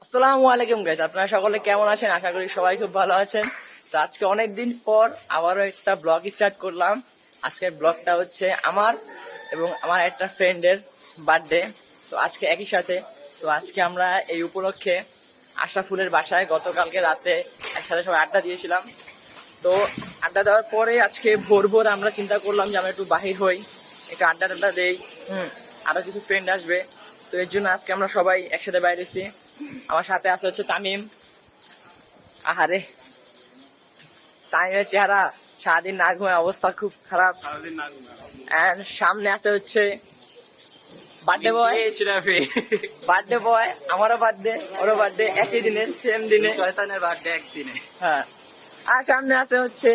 আসসালামু আলাইকুম গাইস, আপনারা সকলে কেমন আছেন? আশা করি সবাই খুব ভালো আছেন। তো আজকে অনেকদিন পর আবারও একটা ব্লগ স্টার্ট করলাম। আজকের ব্লগটা হচ্ছে আমার এবং আমার একটা ফ্রেন্ডের বার্থডে। তো আজকে একই সাথে আজকে আমরা এই উপলক্ষে আশরাফুলের বাসায় গতকালকে রাতে একসাথে সবাই আড্ডা দিয়েছিলাম। তো আড্ডা দেওয়ার পরে আজকে ভোর ভোর আমরা চিন্তা করলাম যে আমরা একটু বাহির হই, একটু আড্ডা টাড্ডা দেই। আরো কিছু ফ্রেন্ড আসবে, তো এর জন্য আজকে আমরা সবাই একসাথে বাইরেছি। আমার সাথে আছে হচ্ছে তামিম। আহারে, তামিমের চেহারা সারাদিন না ঘুমায় অবস্থা খুব খারাপ। And সামনে আছে হচ্ছে বার্থডে বয়। বার্থডে বয়, আমারও বার্থডে, ওরও বার্থডে, একই দিনে, সেম দিনে। শয়তানের বার্থডে একদিনে। হ্যাঁ, আর সামনে আছে হচ্ছে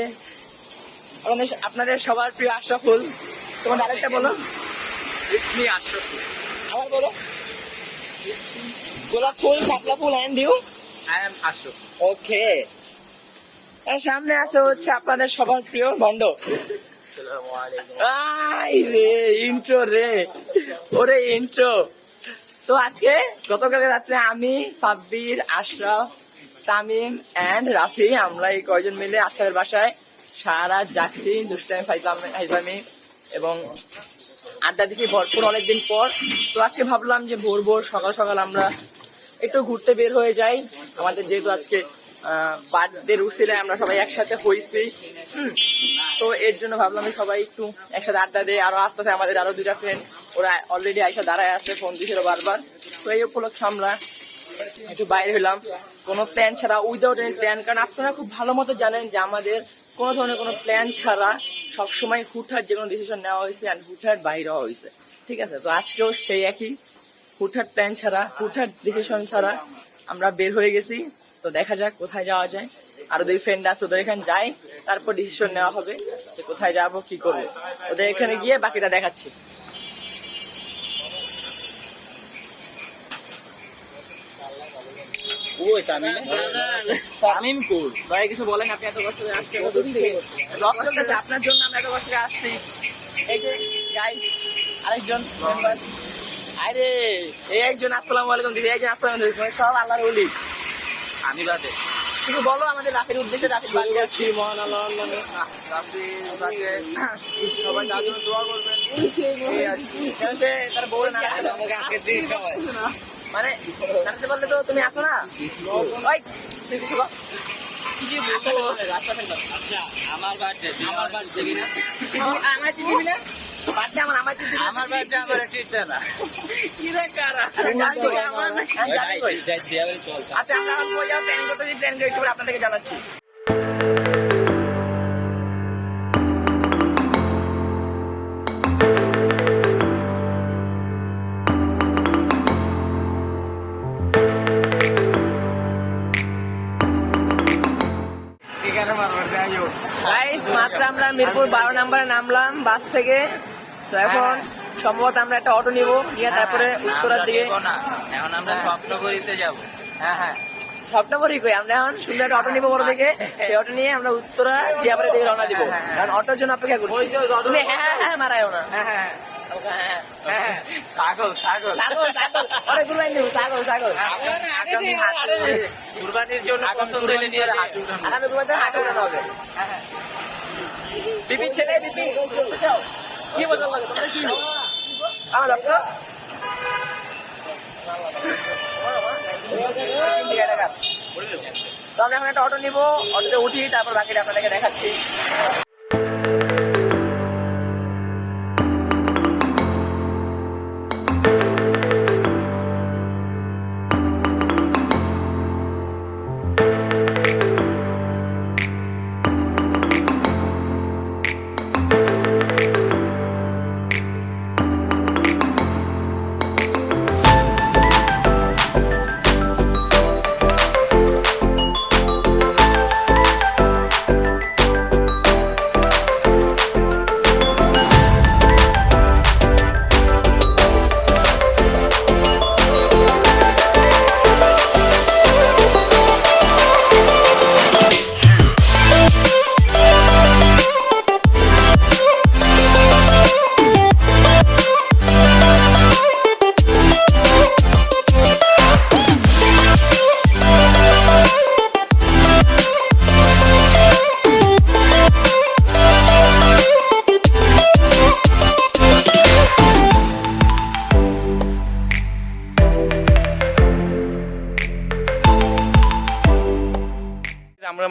আপনাদের সবার প্রিয় আশরাফুল। তোমার আরেকটা বলো। ইসমি আশরাফুল। আবার বলো। গোলাপ ফুল, শাপলা ফুল, and you? I am Ashraful. Okay. আর সামনে আছে হচ্ছে আপনাদের সবার প্রিয় ভন্ড। আসসালামু আলাইকুম। আই রে ইন্ট্রো রে, ওরে ইন্ট্রো। তো আজকে গতকাল রাত্রে আমি, সাব্বির, আশরাফ, তামিম এন্ড রাফি, আমরা এই কয়জন মিলে আশরাফের বাসায় সারা রাত জাগছি, দুষ্টাইম ফাইজলামি এবং আড্ডা দিছি ভরপুর অনেকদিন পর। তো আজকে ভাবলাম যে ভোর ভোর সকাল সকাল আমরা একটু ঘুরতে বের হয়ে যাই। আমাদের যেহেতু আজকে বার্থডে উসিলায় আমরা সবাই একসাথে হয়েছি, তো এর জন্য ভাবলাম সবাই একটু একসাথে আড্ডা দেয়। আরো আস্তে আস্তে আমাদের আরো দুইটা ফ্রেন্ড ওরা অলরেডি আইসা দাঁড়ায় আছে, ফোন দিয়েছিল বারবার। তো এই উপলক্ষে আমরা একটু বাইরে হলাম কোনো প্ল্যান ছাড়া, উইদাউট এনি প্ল্যান। কারণ আপনারা খুব ভালো মতো জানেন যে আমাদের কোনো ধরনের কোনো প্ল্যান ছাড়া সবসময় হুটহাট যে কোনো ডিসিশন নেওয়া হয়েছে আর হুটহাট বাইরে হওয়া হয়েছে, ঠিক আছে? তো আজকেও সেই একই হুটহাট প্ল্যান ছাড়া, হুটহাট ডিসিশন ছাড়া আমরা বের হয়ে গেছি। তো দেখা যাক কোথায় যাওয়া যায়। আরো দুই ফ্রেন্ড আছে, ওদের এখানে যাই, তারপর ডিসিশন নেওয়া হবে যে কোথায় যাবো, কি করবো। ওদের এখানে গিয়ে বাকিটা দেখাচ্ছি। ওই তামিম। তামিম কোল। ভাই কিছু বলেন, আপনি এত কষ্ট করে আসছেন দূর থেকে। ব্লগ চলতেছে, আপনার জন্য আমরা এত কষ্ট করে আসছি। এই যে গাইস, আরেকজন মেম্বার। আরে এই একজন আসসালামু আলাইকুম দিদি, একজন আসসালামু আলাইকুম, সব আল্লাহর ওলি। আমি বাদে। তুমি বলো আমাদের রাফির উদ্দেশ্যে। রাফির বাড়ি আছি, মহান আল্লাহর নামে। সবাই তার জন্য দোয়া করবেন। কেন সে তার বউর না মানে জানতে পারলে তো তুমি আসো না। ওই তুই কিছু বল। আচ্ছা, আমার বার্থডে, আমার বার্থডে দিবি না? আমার চিঠি দিবি না? বার্থডে আমার, আমার চিঠি দিবি না? আমার বার্থডে আমার ট্রিট দে না। কি রে কারা? আরে জানি কই আমার, আমি জানি কই। যাই দেয়ালে চল। আচ্ছা আমরা এখন কই যাবো, প্ল্যান করতেছি, প্ল্যান করে একটু পরে আপনাদেরকে জানাচ্ছি। গাইস মাত্র আমরা মিরপুর 12 নম্বরে নামলাম বাস থেকে। তো এখন সম্ভবত আমরা একটা অটো নিব, নিয়ে তারপরে উত্তরার দিকে। এখন আমরা স্বপ্নপুরীতে যাব। হ্যাঁ হ্যাঁ, স্বপ্নপুরি কই, আমরা এখন সুন্দর একটা অটো নিবো বড় থেকে। সেই অটো নিয়ে আমরা উত্তরা দিয়াবাড়ির দিকে রওনা দিব, কারণ অটোর জন্য অপেক্ষা করছি। তুমি হ্যাঁ হ্যাঁ হ্যাঁ মারায়ও না। হ্যাঁ হ্যাঁ হ্যাঁ, ছাগল ছাগল ছাগল ছাগল, অরে কুরবানি দিব, ছাগল ছাগল। কুরবানির জন্য পছন্দ হলে নিয়ে হাঁটু আগামী কুরবানিতে হাঁটে উঠানো হবে। বিপি ছেলে, বিপি কি বলতে লাগে তোমরা? কি আমার ডাক্তার তো আমরা এখন একটা অটো নিবো, অটোতে উঠি, তারপর বাকিটা আপনাদেরকে দেখাচ্ছি।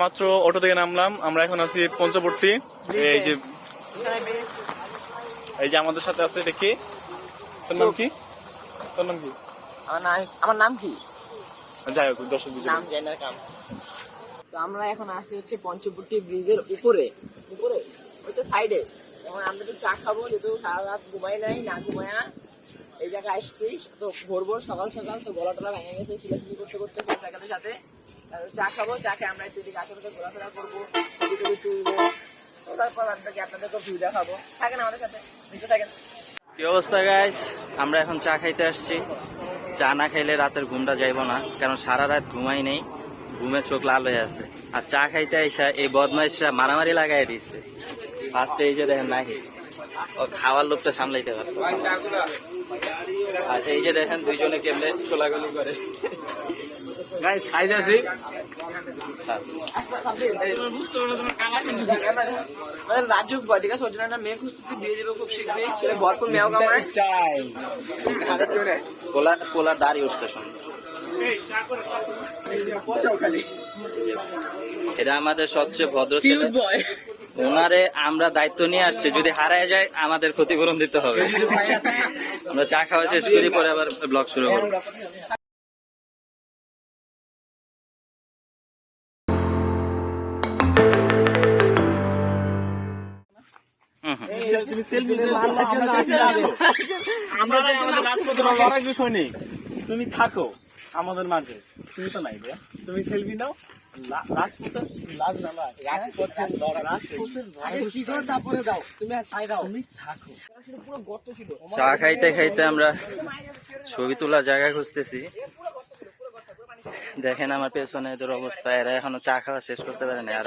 মাত্র অটো থেকে নামলাম, আমরা এখন আছি পঞ্চবর্তী। এই যে আমাদের সাথে আছে, এটা কি? তোর নাম কি? তোর নাম কি? আমার নাম কি? যাই হোক, দর্শক নাম জানি না কাম। তো আমরা এখন আসি হচ্ছে পঞ্চবটী ব্রিজের উপরে ওই তো সাইডে। এখন আমরা একটু চা খাবো, যেহেতু সারা রাত ঘুমাই নাই, না ঘুমায়া এই জায়গায় আসছি। তো ভোর সকাল তো গলা টলা ভেঙে গেছে ছিলাছিলি করতে সাইকেলের সাথে। চা খাবো, চা খেয়ে আমরা একটু এদিকে আশেপাশে ঘোরাফেরা করবো, ছবি টবি তুলবো। তারপর আপনাদেরকে ভিউ দেখাবো। থাকেন আমাদের সাথে, নিচে থাকেন। কি অবস্থা গাইস, আমরা এখন চা খাইতে আসছি। চা না খাইলে রাতের ঘুমটা যাইব না, কারণ সারা রাত ঘুমাই নেই, ঘুমে চোখ লাল হয়ে আছে। আর চা খাইতে আইসা এই বদমাইশরা মারামারি লাগাই দিচ্ছে। ফার্স্টে এই যে দেখেন নাহি, ও খাওয়ার লোকটা সামলাইতে পারে। আর এই যে দেখেন দুইজনে কেমনে চোলাগুলি করে। গাইস খাইতেছি। রাজুক বয়, ঠিক আছে, ওর জন্য একটা মেয়ে খুঁজতেছি, বিয়ে দেবো খুব শীঘ্রই। ছেলে ভরপুর মেয়েও কামায়। পোলার দাড়ি উঠছে সুন্দর। এটা আমাদের সবচেয়ে ভদ্র ছেলে। ওনারে আমরা দায়িত্ব নিয়ে আসছি, যদি হারায় যায় আমাদের ক্ষতিপূরণ দিতে হবে। আমরা চা খাওয়া শেষ করি, পরে আবার ব্লগ শুরু করবো। তুমি থাকো আমাদের মাঝে, তুমি তো নাই ভাইয়া, তুমি সেলফি নাও। রাজপথের লাজ না, চা খাইতে খাইতে আমরা ছবি তোলার জায়গা খুঁজতেছি। দেখেন আমার পেছনে এদের অবস্থা, এরা এখনো চা খাওয়া শেষ করতে পারে না। আর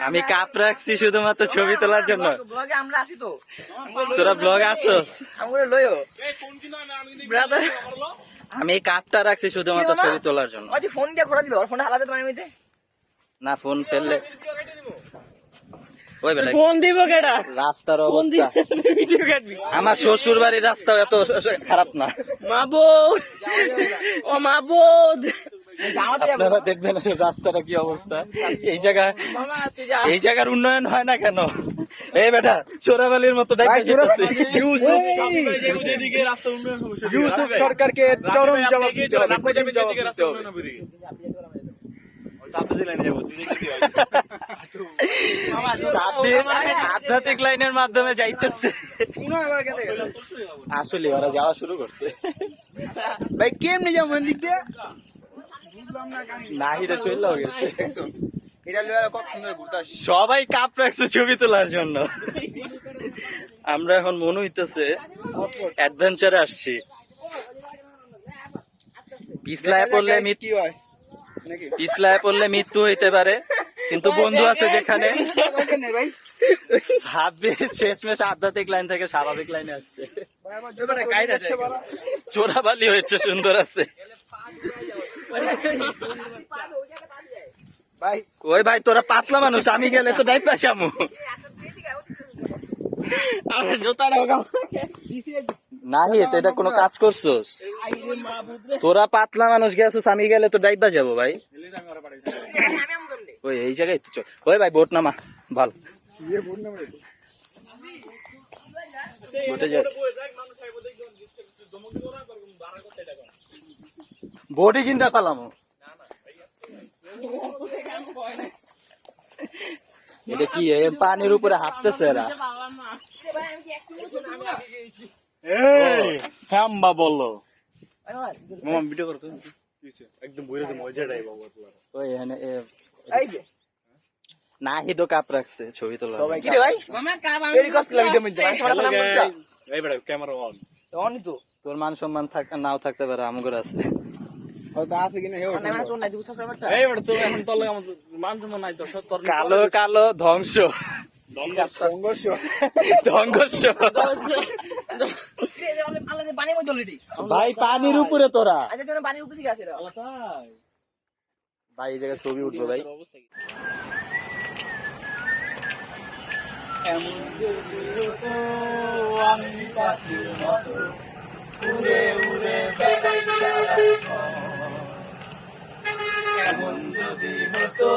আমি কাপ রাখছি শুধুমাত্র ছবি তোলার জন্য। তোরা ব্লগ আসছস? আমি কাপটা রাখছি শুধুমাত্র ছবি তোলার জন্য। ফোন দিয়ে ঘোরা দিল, ফোন হালাতে তোমার মধ্যে না, ফোন ফেললে ওই বেটা ফোন দিব কেডা? রাস্তার অবস্থা, আমার শ্বশুর বাড়ির রাস্তাও এত খারাপ না। মাবুদ, ও মাবুদ, আপনারা দেখবেন রাস্তাটা কি অবস্থা। এই জায়গার উন্নয়ন হয় না কেন? এই বেটা চোরাবালির মতো ইউসুফ সরকারকে চরম জবাব দিতে হবে। আধ্যাত্মিক লাইনের মাধ্যমে যাইতেছে। আসলে ওরা যাওয়া শুরু করছে। ভাই কেমনে যাবো দিক দিয়ে? নাহিদে চলে গেছে। সবাই কাপ রাখছে ছবি তোলার জন্য। আমরা এখন মনে হইতেছে অ্যাডভেঞ্চারে আসছি। পিছলায় পড়লে মৃত্যু হইতে পারে, কিন্তু বন্ধু আছে যেখানে। শেষমেশ আধ্যাত্মিক লাইন থেকে স্বাভাবিক লাইনে আসছে। চোরাবালি হয়েছে, সুন্দর আছে। ওই ভাই তোরা পাতলা মানুষ, আমি গেলে তো ডাইপ পাইসামু। নাহি এটা কোনো কাজ করছোস? তোরা পাতলা মানুষ গেছিস, আমি গেলে তো ডাইবা যাবো ভাই। ওই এই জায়গায় তো ওই ভাই বোট নামা ভাল। বোটই কিনতে পালাম। এটা কি পানির উপরে হাঁটতেছে এরা? হ্যাম্বা বললো ভিডিও করতে একদম নাহি তো কাপ রাখছে ছবি তোলা। Camera on. তোর মান সম্মান নাও থাকতে পারে, আমগর আছে। কালো কালো ধ্বংস, ভাই পানির উপরে তোরা। ভাই এই জায়গায় ছবি উঠবো ভাই। আমি পাখির মতো উড়ে উড়ে বেড়াই। এমন যদি হতো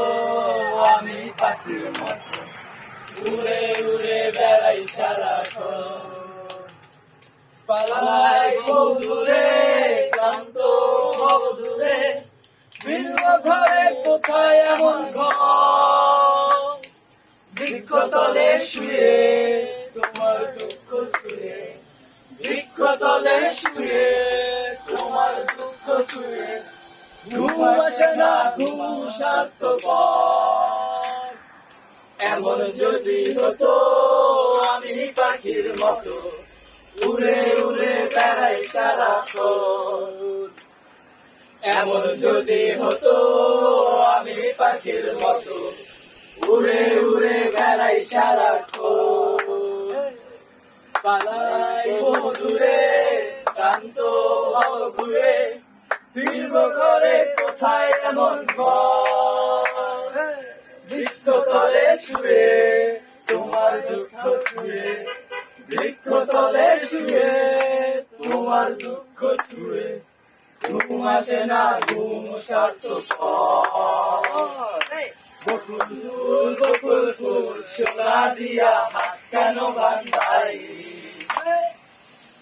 আমি পাখির মতো উড়ে উড়ে বেড়াই সারাক্ষণ পালাই বহু দূরে ক্লান্ত হব দূরে ভিন্ন ঘরে কোথায় এমন ঘর বৃক্ষতলে শুয়ে তোমার দুঃখ ছুঁয়ে বৃক্ষতলে শুয়ে তোমার দুঃখ ছুঁয়ে ঘুম আসে না ঘুম স্বার্থপর এমন যদি হতো আমি পাখির মতো উড়ে উড়ে বেড়াই সারাক্ষণ এমন যদি হতো আমি পাখির মতো উড়ে উড়ে বেড়াই সারাক্ষণ পালাই বহু দূরে ক্লান্ত হব ঘুরে ফিরবো ঘরে কোথায় এমন ঘর বৃক্ষতলে শুয়ে তোমার দুঃখ ছুঁয়ে বৃক্ষতলে শুয়ে তোমার দুঃখ ছুঁয়ে ঘুম আসে না ঘুম স্বার্থপর বকুল ফুল সোনা দিয়া হাত কেন বান্ধাইলি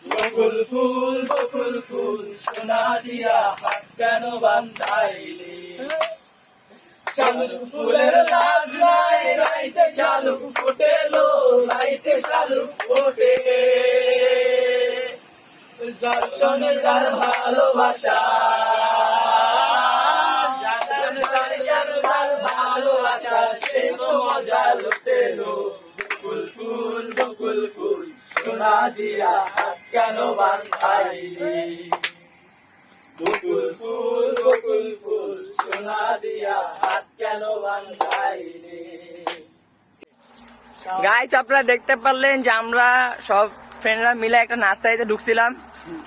বকুল ফুল সোনা দিয়া হাত কেন বান্ধাইলি শালুক ফুলের লাজ নাই রাইতে শালুক ফোটে লো রাইতে শালুক ফোটে যার সঙ্গে যার ভালোবাসা যার ভালোবাসা সে তো মজা লুটে লো বকুল ফুল সোনা দিয়া হাত কেন বান্ধাইলি বকুল ফুল সোনা দিয়া হাত কেন বান্ধাইলি গাইস আপনারা দেখতে পারলেন যে আমরা সব ফ্রেন্ডরা মিলে একটা নার্সারিতে ঢুকছিলাম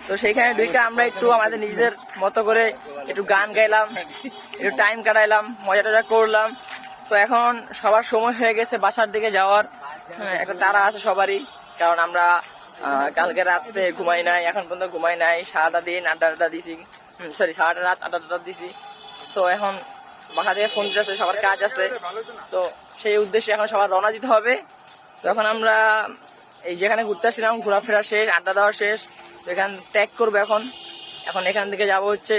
তো সেইখানে ঢুকে আমরা একটু আমাদের নিজেদের মতো করে একটু গান গাইলাম একটু টাইম কাটাইলাম মজা টজা করলাম তো এখন সবার সময় হয়ে গেছে বাসার দিকে যাওয়ার একটা তাড়া আছে সবারই কারণ আমরা কালকে রাত্রে ঘুমাই নাই এখন পর্যন্ত ঘুমাই নাই সারাটা দিন আড্ডা দিছি সারাটা রাত আড্ডা দিছি তো এখন বাসা থেকে ফোন দিতেছে সবার কাজ আছে তো সেই উদ্দেশ্যে এখন সবার রওনা দিতে হবে তো এখন আমরা এই যেখানে ঘুরতে আসছিলাম ঘোরাফেরা শেষ আড্ডা দেওয়া শেষ তো এখান ত্যাগ করবো এখন এখান থেকে যাব হচ্ছে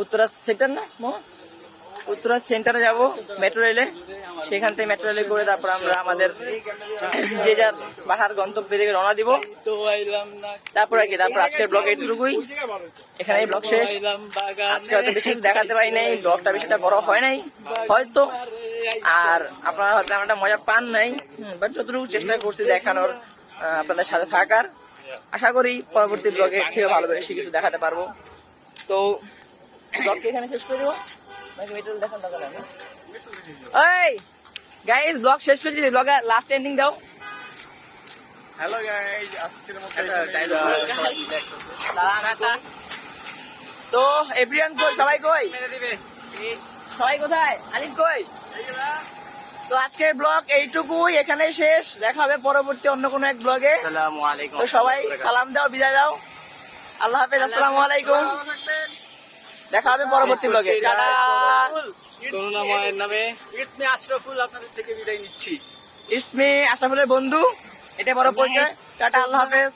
উত্তরা সেক্টর না উত্তরা সেন্টারে যাব মেট্রো রেলে সেখান থেকে মেট্রো রেলে করে তারপর আমরা আমাদের যে যার বাসার গন্তব্যের দিকে রওনা দিব তারপর আর কি তারপর আজকের ব্লগ এইটুকুই এখানেই ব্লগ শেষ আজকে হয়তো বেশি কিছু দেখাতে পারি নাই ব্লগটা বেশিটা বড় হয় নাই হয়তো আর আপনারা হয়তো একটা মজা পান নাই বাট যতটুকু চেষ্টা করছি দেখানোর আপনাদের সাথে থাকার আশা করি পরবর্তী ব্লগে থেকে ভালো বেশি কিছু দেখাতে পারবো তো ব্লগকে এখানে শেষ করে দেবো গাইস ব্লগ শেষ করে দিচ্ছি ব্লগে লাস্ট এন্ডিং দাও হ্যালো গাইস আজকের মতো তো এভরিওয়ান কই সবাই কই সবাই কোথায় আলিফ কই তো আজকের ব্লগ এইটুকুই এখানে শেষ দেখা হবে পরবর্তী অন্য কোনো এক ব্লগে আসসালামু আলাইকুম তো সবাই সালাম দাও বিদায় দাও আল্লাহ হাফেজ আসসালামু আলাইকুম দেখা হবে পরবর্তী ব্লগে টাটা করুণাময়ের নামে ইটস মি আশরাফুল আপনাদের থেকে বিদায় নিচ্ছি ইটস মি আশরাফুলের বন্ধু এটা বড় পরিচয় টাটা আল্লাহ হাফেজ